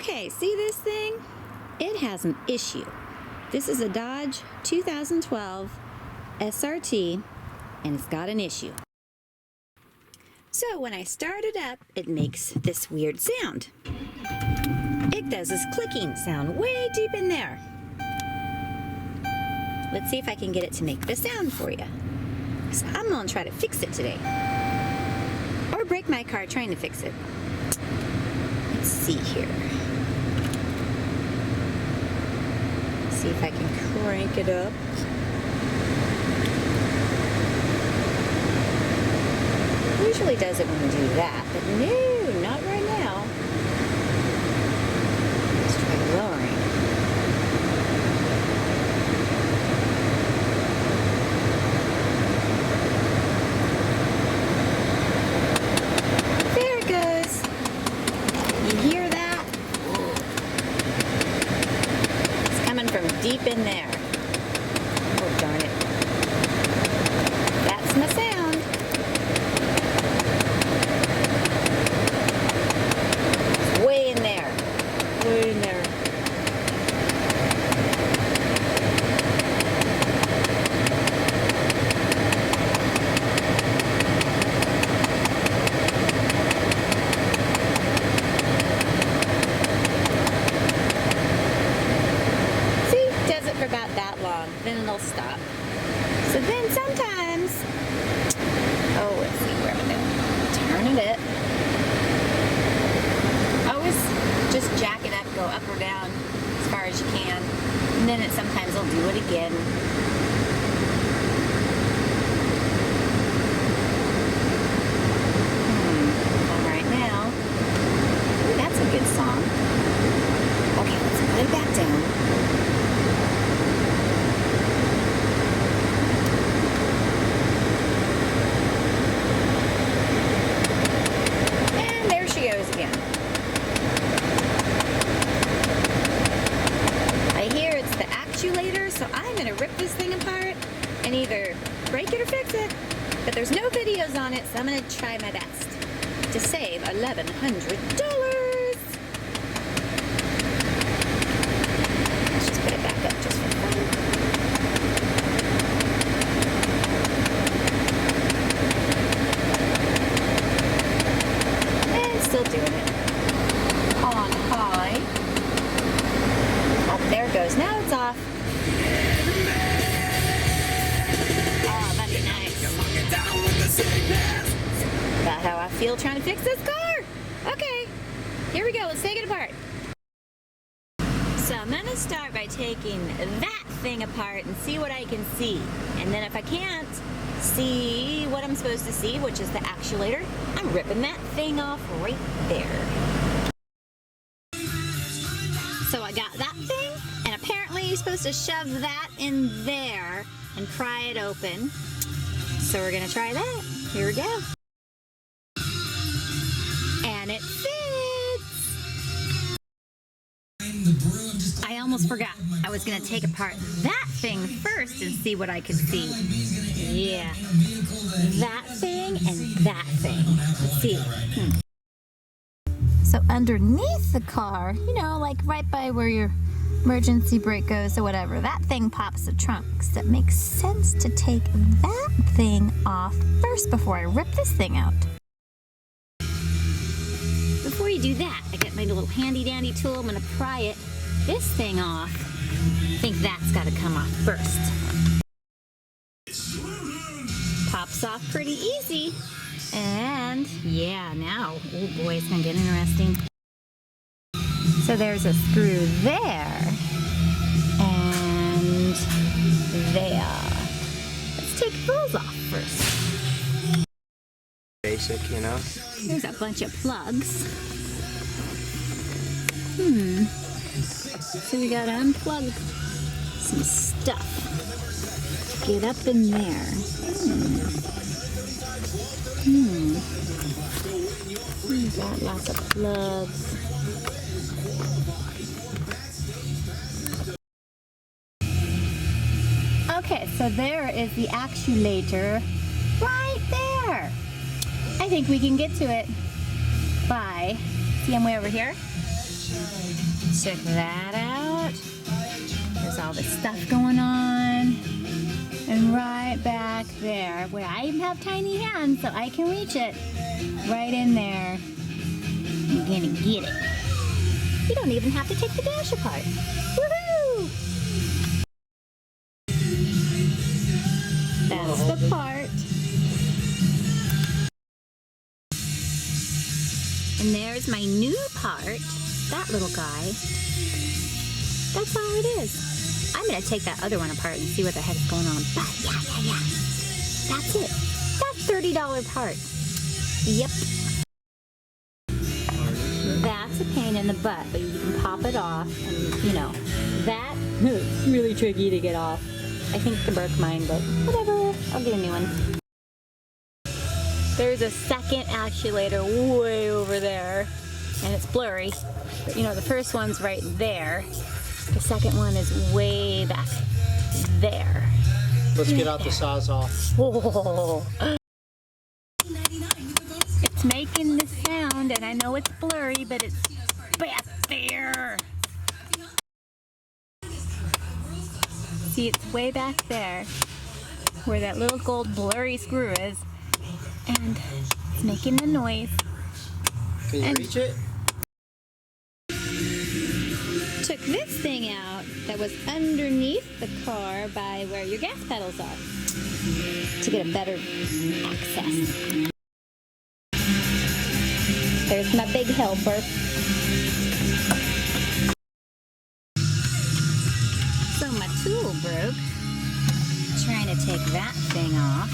Okay, see this thing? It has an issue. This is a Dodge 2012 SRT, and it's got an issue. So when I start it up, it makes this weird sound. It does this clicking sound way deep in there. Let's see if I can get it to make the sound for you. So I'm gonna try to fix it today. Or break my car trying to fix it. Let's see here. See if I can crank it up. Usually does it when we do that, but no, not right now. Let's try lowering. There it goes. You hear that? It's coming from deep in there. Oh, darn it. That's my sound. Way in there. Way in there. See, does it for about that long, then it'll stop. So then sometimes, oh, let's see, where am I going? Turn it up. Just jack it up, go up or down as far as you can, and then sometimes it'll do it again. All right now. Ooh, that's a good song. Okay, let's put it back down. And there she goes again. Actuator, so I'm going to rip this thing apart and either break it or fix it, but there's no videos on it, so I'm going to try my best to save $1,100. Let's just put it back up just for fun. And still doing it on high. Oh, there it goes. Now it's off. Oh, that'd be nice. About how I feel trying to fix this car. Okay, here we go. Let's take it apart. So I'm going to start by taking that thing apart and see what I can see. And then if I can't see what I'm supposed to see, which is the actuator, I'm ripping that thing off right there. So I got that thing, and apparently you're supposed to shove that in there and pry it open. So we're gonna try that. Here we go. And it fits! I almost forgot. I was gonna take apart that thing first and see what I could see. Yeah. That thing and that thing. Let's see. So underneath the car, you know, like right by where your emergency brake goes or whatever, that thing pops the trunk. So it makes sense to take that thing off first before I rip this thing out. Before you do that, I get my little handy dandy tool. I'm gonna pry this thing off. I think that's gotta come off first. Pops off pretty easy. And yeah, now, oh boy, it's gonna get interesting. So there's a screw there and there. Let's take those off first. Basic, you know. There's a bunch of plugs. So we gotta unplug some stuff. Get up in there. We've got lots of plugs. Okay, so there is the actuator right there. I think we can get to it by, see I'm way over here? Check that out. There's all this stuff going on. And right back there, where I even have tiny hands so I can reach it, right in there, I'm gonna get it. You don't even have to take the dash apart. Woohoo! That's the part. And there's my new part, that little guy. That's all it is. I'm gonna take that other one apart and see what the heck's going on. But yeah. That's it. That's $30 part. Yep. That's a pain in the butt, but you can pop it off, and you know, that really tricky to get off. I think I broke mine, but whatever, I'll get a new one. There's a second actuator way over there, and it's blurry, but you know, the first one's right there. The second one is way back there. Let's get out the Sawzall. Oh. It's making this sound, and I know it's blurry, but it's back there. See, it's way back there, where that little gold blurry screw is, and it's making the noise. Can you reach it? Took this thing out that was underneath the car by where your gas pedals are to get a better access. There's my big helper. So my tool broke. Trying to take that thing off.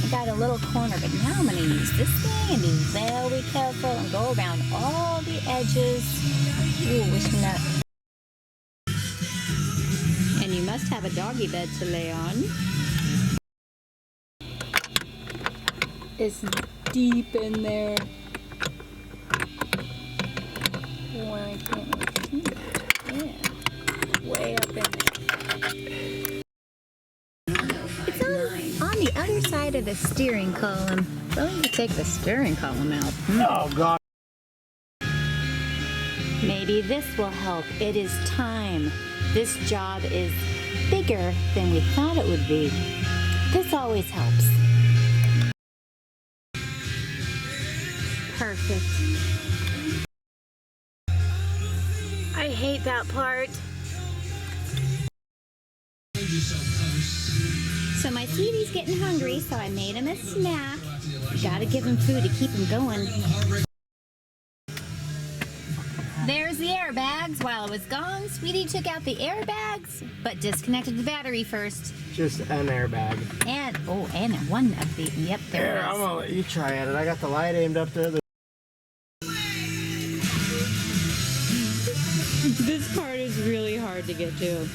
I got a little corner, but now I'm going to use this thing and be very careful and go around all the edges. Ooh, wishing that. And you must have a doggy bed to lay on. It's deep in there. Oh, I can't see it. Yeah. Way up in there. It's on the other side of the steering column. So I'm going to take the steering column out. Oh, God. Maybe this will help. It is time. This job is bigger than we thought it would be. This always helps. Perfect. I hate that part. So my sweetie's getting hungry, so I made him a snack. You gotta give him food to keep him going. There's the airbags. While I was gone, Sweetie took out the airbags, but disconnected the battery first. Just an airbag. And one of the, yep, there it is. I'm gonna let you try at it. I got the light aimed up there. This part is really hard to get to.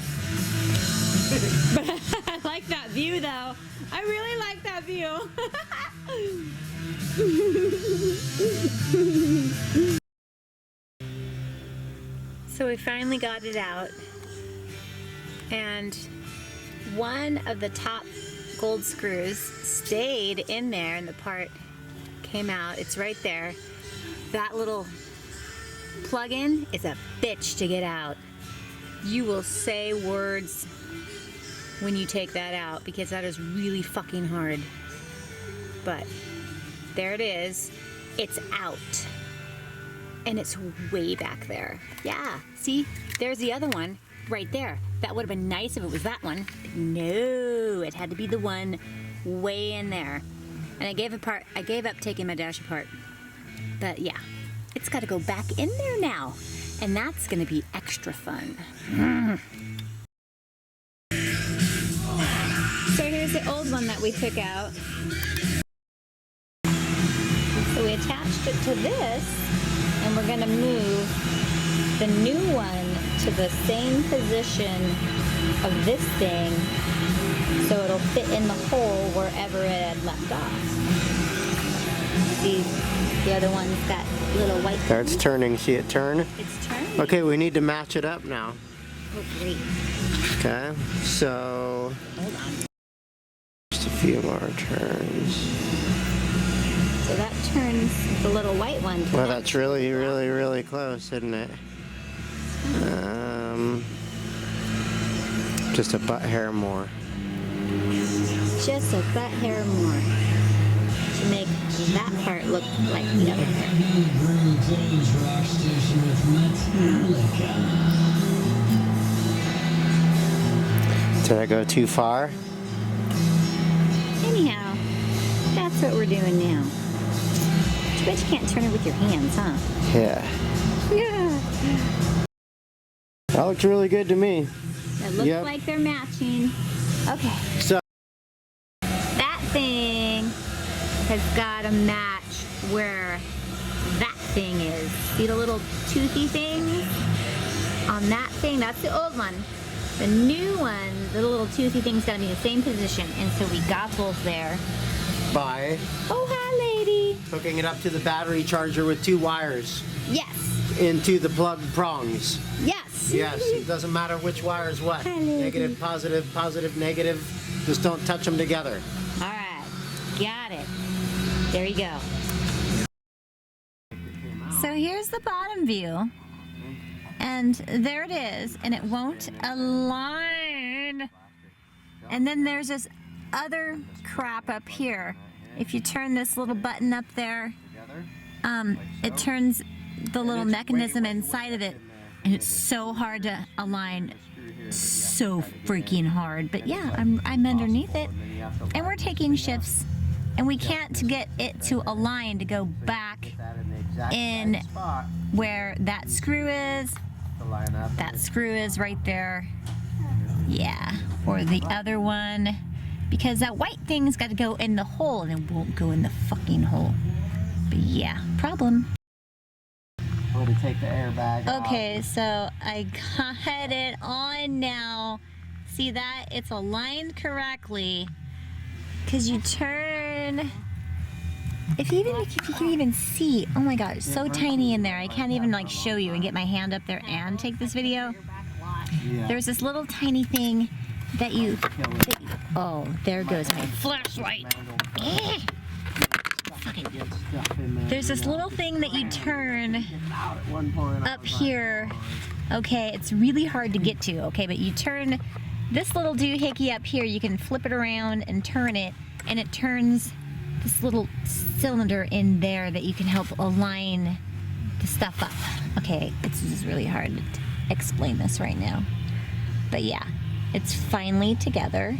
But I like that view, though. I really like that view. So we finally got it out, and one of the top gold screws stayed in there and the part came out. It's right there. That little plug-in is a bitch to get out. You will say words when you take that out because that is really fucking hard. But there it is. It's out. And it's way back there. Yeah, see? There's the other one right there. That would have been nice if it was that one. No, it had to be the one way in there. And I gave up taking my dash apart. But yeah, it's got to go back in there now. And that's going to be extra fun. So here's the old one that we took out. So we attached it to this. And we're going to move the new one to the same position of this thing so it'll fit in the hole wherever it had left off. See, the other one's got little white There, it's turning. See it turn? It's turning. Okay, we need to match it up now. Oh, great. Okay, so Hold on. just a few more turns. So that turns the little white one to Well, that's really, really, really close, isn't it? Just a butt hair more. just a butt hair more to make that part look like the other part. Did I go too far? Anyhow, that's what we're doing now. Too bad you can't turn it with your hands, huh? Yeah. Yeah. That looks really good to me. It looks like they're matching. Okay. So That thing has got to match where that thing is. See the little toothy things on that thing? That's the old one. The new one, the little toothy thing's got to be in the same position. And so we got both there. by Oh, hi, lady. hooking it up to the battery charger with 2 wires Yes. into the plug prongs. Yes. Yes, it doesn't matter which wire is what. Hi, lady. Negative, positive, positive, negative. Just don't touch them together. All right. Got it. There you go. So here's the bottom view. And there it is. And it won't align. And then there's this other crap up here. If you turn this little button up there, it turns the little mechanism inside of it. And it's so hard to align. So freaking hard. But yeah, I'm underneath it. And we're taking shifts. And we can't get it to align to go back in where that screw is. That screw is right there. Yeah. Or the other one. Because that white thing's got to go in the hole and it won't go in the fucking hole. But yeah, problem. Or to take the airbag off. Okay, so I got it on now. See that? It's aligned correctly. Because you turn... If you can even see, oh my god, it's so tiny in there. I can't even like show you and get my hand up there and take this video. There's this little tiny thing that you oh, there goes my flashlight. There's this little thing that you turn up here. Okay, it's really hard to get to, okay, but you turn this little doohickey up here, you can flip it around and turn it, and it turns this little cylinder in there that you can help align the stuff up. Okay, this is really hard to explain this right now. But yeah, it's finally together.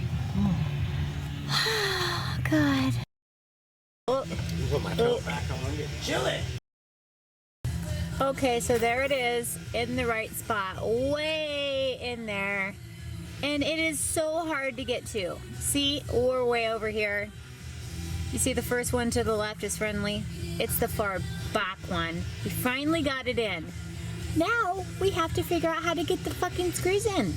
Oh, God. Put my belt back on. Chill it. Okay, so there it is in the right spot, way in there. And it is so hard to get to. See, we're way over here. You see the first one to the left is friendly. It's the far back one. We finally got it in. Now we have to figure out how to get the fucking screws in.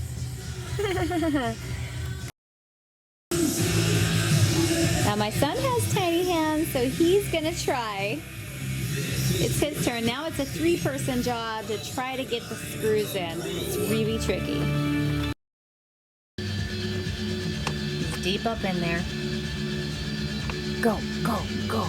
Now my son has tiny hands, so he's gonna try. It's his turn. Now it's a 3-person job to try to get the screws in. It's really tricky. He's deep up in there. Go, go, go.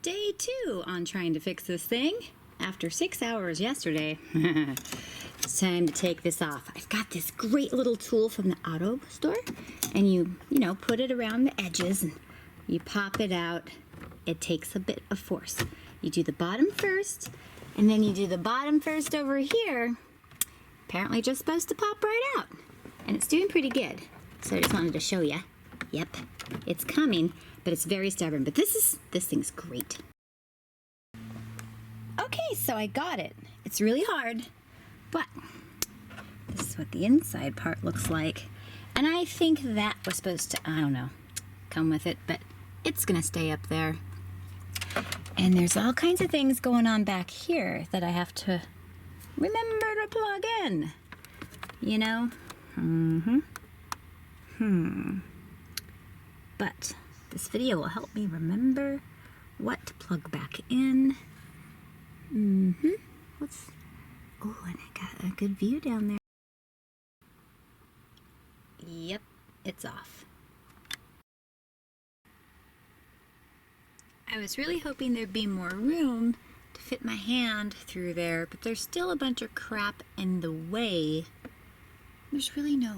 Day 2 on trying to fix this thing. After 6 hours yesterday, it's time to take this off. I've got this great little tool from the auto store, and you know, put it around the edges and you pop it out. It takes a bit of force. You do the bottom first, and then you do the bottom first over here. Apparently just supposed to pop right out. And it's doing pretty good. So I just wanted to show you. Yep, it's coming, but it's very stubborn. But this thing's great. Okay, so I got it. It's really hard, but this is what the inside part looks like. And I think that was supposed to, I don't know, come with it, but it's gonna stay up there. And there's all kinds of things going on back here that I have to remember to plug in, you know? But this video will help me remember what to plug back in. What's, oh, and I got a good view down there. Yep, it's off. I was really hoping there'd be more room to fit my hand through there, but there's still a bunch of crap in the way. There's really no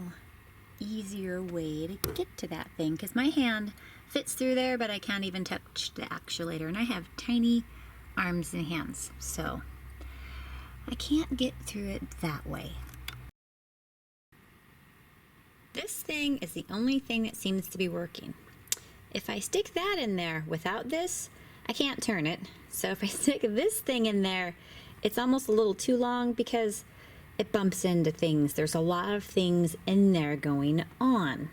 easier way to get to that thing because my hand fits through there, but I can't even touch the actuator, and I have tiny arms and hands, so I can't get through it that way. This thing is the only thing that seems to be working. If I stick that in there without this, I can't turn it. So if I stick this thing in there, it's almost a little too long because it bumps into things. There's a lot of things in there going on.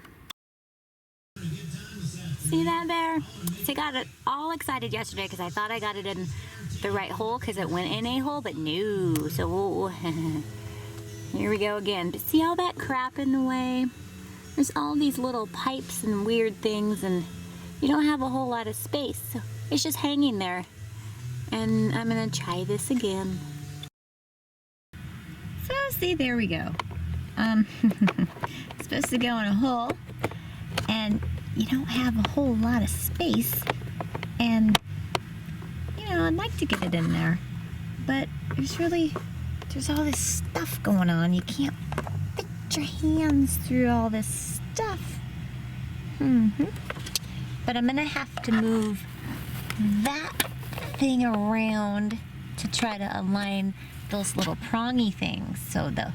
See that there? So I got it all excited yesterday because I thought I got it in the right hole because it went in a hole, but no. So here we go again. But see all that crap in the way? There's all these little pipes and weird things, and you don't have a whole lot of space. So it's just hanging there. And I'm gonna try this again. So see, there we go. It's supposed to go in a hole, and you don't have a whole lot of space, and you know, I'd like to get it in there, but there's all this stuff going on. You can't fit your hands through all this stuff. But I'm gonna have to move that thing around to try to align those little prongy things so the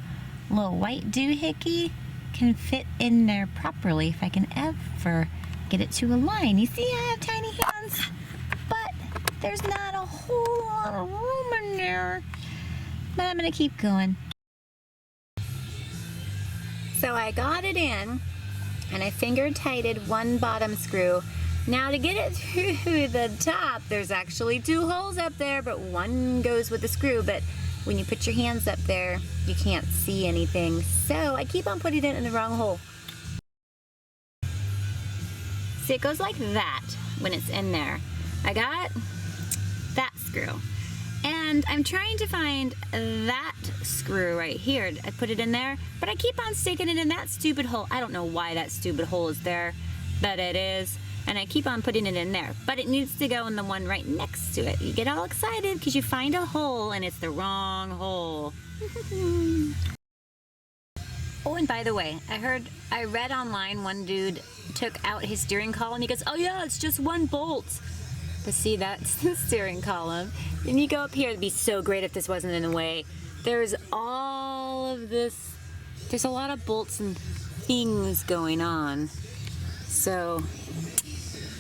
little white doohickey can fit in there properly if I can ever get it to align. You see, I have tiny hands, but there's not a whole lot of room in there. But I'm gonna keep going. So I got it in, and I finger tighted one bottom screw. Now to get it through the top, there's actually two holes up there, but one goes with the screw. But when you put your hands up there, you can't see anything. So I keep on putting it in the wrong hole. See, it goes like that when it's in there. I got that screw. And I'm trying to find that screw right here. I put it in there, but I keep on sticking it in that stupid hole. I don't know why that stupid hole is there, but it is. And I keep on putting it in there, but it needs to go in the one right next to it. You get all excited because you find a hole and it's the wrong hole. Oh, and by the way, I read online one dude took out his steering column and he goes, oh yeah, it's just one bolt. But see, that's the steering column. And you go up here, it'd be so great if this wasn't in the way. There's all of this, there's a lot of bolts and things going on. So,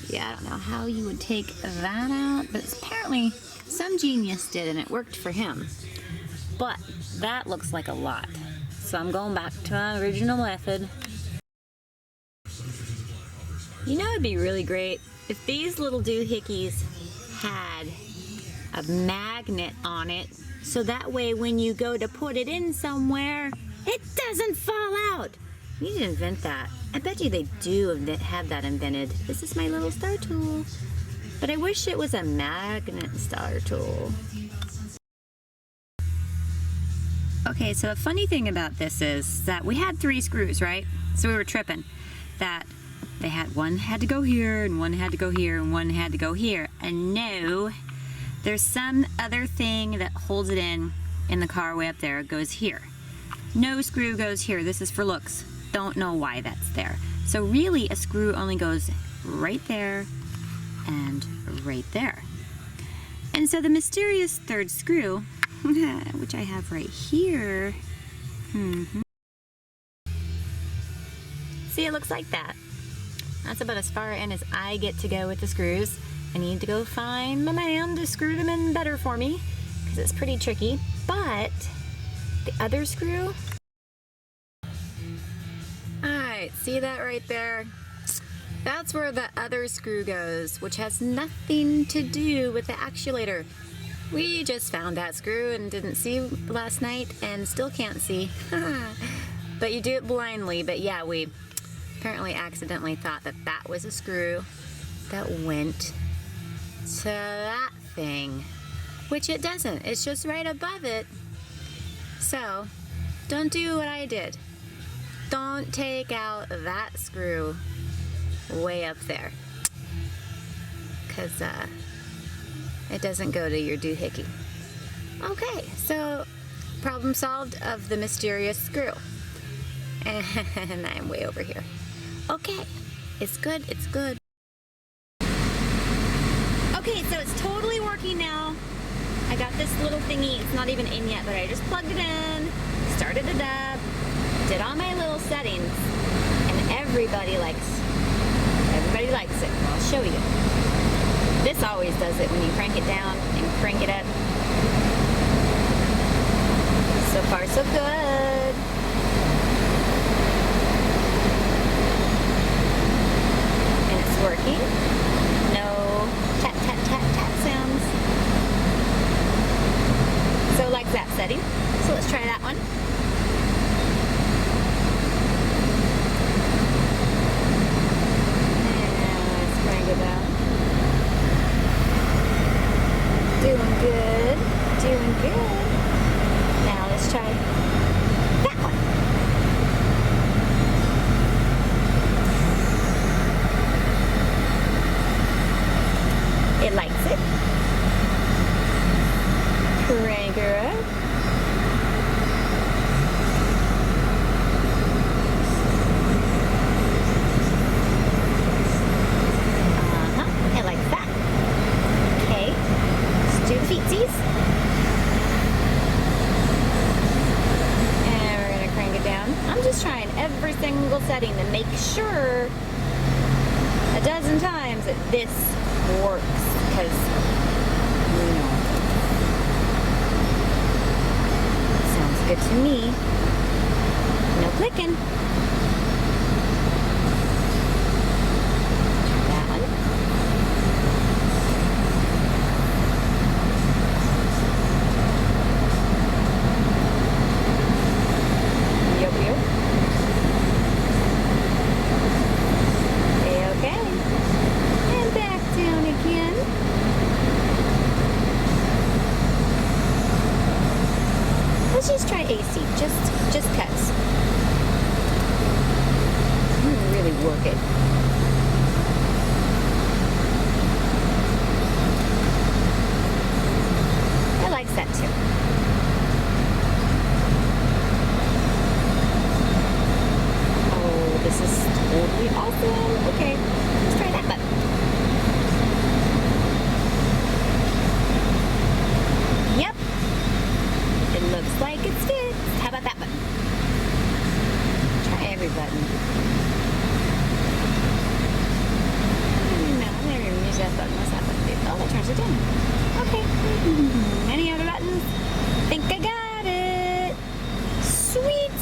yeah, I don't know how you would take that out, but apparently some genius did and it worked for him. But that looks like a lot. So I'm going back to my original method. You know, it'd be really great if these little doohickeys had a magnet on it, so that way when you go to put it in somewhere, it doesn't fall out. You need to invent that. I bet you they do have that invented. This is my little star tool. But I wish it was a magnet star tool. Okay, so a funny thing about this is that we had 3 screws, right? So we were tripping that they had one had to go here and one had to go here and one had to go here. And no, there's some other thing that holds it in the car way up there. It goes here. No screw goes here. This is for looks. Don't know why that's there. So really a screw only goes right there and right there. And so the mysterious 3rd screw, which I have right here, see, it looks like that. That's about as far in as I get to go with the screws. I need to go find my man to screw them in better for me because it's pretty tricky. But the other screw, alright, see that right there? That's where the other screw goes, which has nothing to do with the actuator. We just found that screw and didn't see last night and still can't see. But you do it blindly. But yeah, we apparently accidentally thought that that was a screw that went to that thing, which it doesn't. It's just right above it. So don't do what I did. Don't take out that screw way up there, because it doesn't go to your doohickey. Okay, so problem solved of the mysterious screw. And I'm way over here. Okay, it's good, it's good. Okay, so it's totally working now. I got this little thingy, it's not even in yet, but I just plugged it in, started it up, did all my little settings, and everybody likes it. I'll show you. This always does it when you crank it down and crank it up. So far, so good. And it's working. No tap, tap, tap, tap sounds. So like that setting. So let's try that one. And let's crank it down. Doing good. Doing good. Now let's try that one. It likes it. Crank her up. It likes that. Okay, let's do the feetsies. And we're gonna crank it down. I'm just trying every single setting to make sure a dozen times that this works, because you know, sounds good to me. No clicking. Try that one. Yup, yup. Okay. And back down again. Let's just try AC, just cuts. I'm gonna really work it. It likes that too. Oh, this is totally awesome. Okay, let's try that button. Yep. It looks like it's good. How about that button? Try every button. No, I never even use that button. What's that button do? Oh, that turns it down. Okay. Any other buttons? Think I got it. Sweet.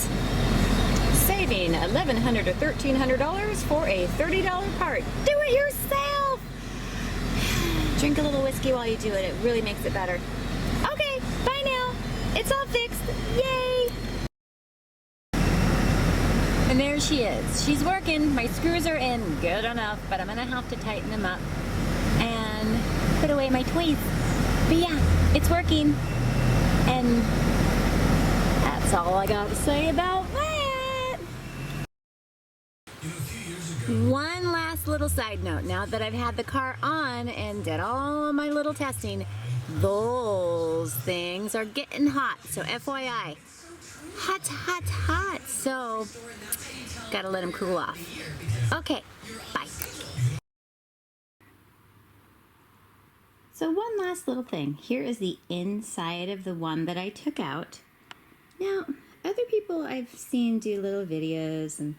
Saving $1,100 to $1,300 for a $30 part. Do it yourself. Drink a little whiskey while you do it. It really makes it better. Okay, bye now. It's all fixed. Yay! And there she is. She's working. My screws are in good enough, but I'm gonna have to tighten them up and put away my toys. But yeah, it's working. And that's all I got to say about that. One last little side note. Now that I've had the car on and did all my little testing, those things are getting hot. So FYI, hot, hot, hot. So gotta let them cool off. Okay, bye. So one last little thing. Here is the inside of the one that I took out. Now, other people I've seen do little videos and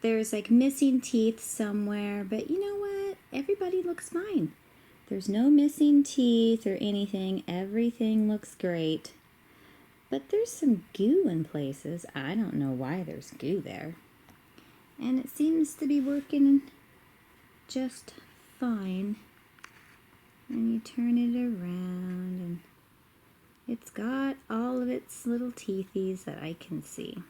there's like missing teeth somewhere, but you know what? Everybody looks fine. There's no missing teeth or anything. Everything looks great. But there's some goo in places. I don't know why there's goo there. And it seems to be working just fine. And you turn it around and it's got all of its little teethies that I can see.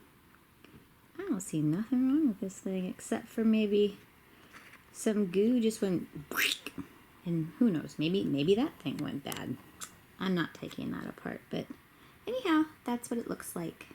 I don't see nothing wrong with this thing except for maybe some goo just went and who knows, maybe that thing went bad. I'm not taking that apart, but anyhow, that's what it looks like.